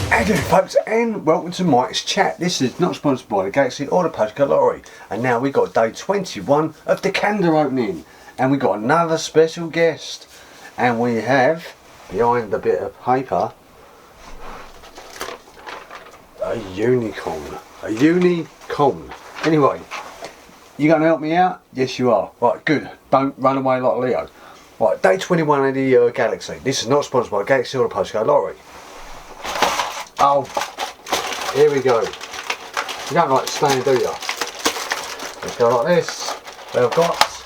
How do you folks, and welcome to Mike's Chat. This is not sponsored by the Galaxy or the Postcode Lottery. And now we got day 21 of the calendar opening. And we got another special guest. And we have, behind the bit of paper, a unicorn. A unicorn. Anyway, you going to help me out? Yes you are. Right, good. Don't run away like Leo. Right, day 21 of the Galaxy. This is not sponsored by the Galaxy or the Postcode Lottery. Oh, here we go. You don't like staying, do you? Let's go like this. We have got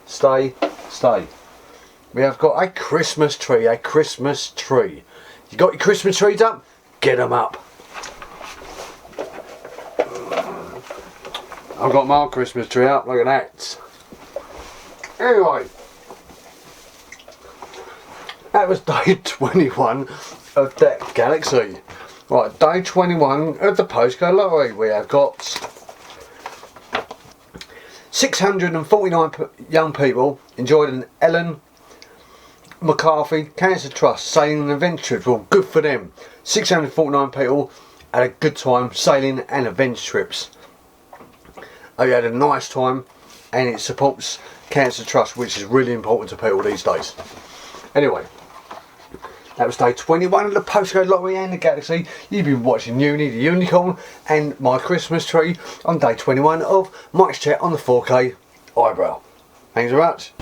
stay. We have got a Christmas tree, You got your Christmas trees up? Get them up. I've got my Christmas tree up, look at that. Anyway, that was day 21 of that Galaxy. Right, day 21 of the Postcode Lottery. We have got 649 young people enjoyed an Ellen McCarthy Cancer Trust sailing and adventure trips. Well, good for them. 649 people had a good time sailing and adventure trips. They had a nice time, and it supports Cancer Trust, which is really important to people these days. Anyway, that was day 21 of the Postcode Lottery and the Galaxy. You've been watching Uni, the Unicorn, and my Christmas tree on day 21 of Mike's Chat on the 4K eyebrow. Thanks very much.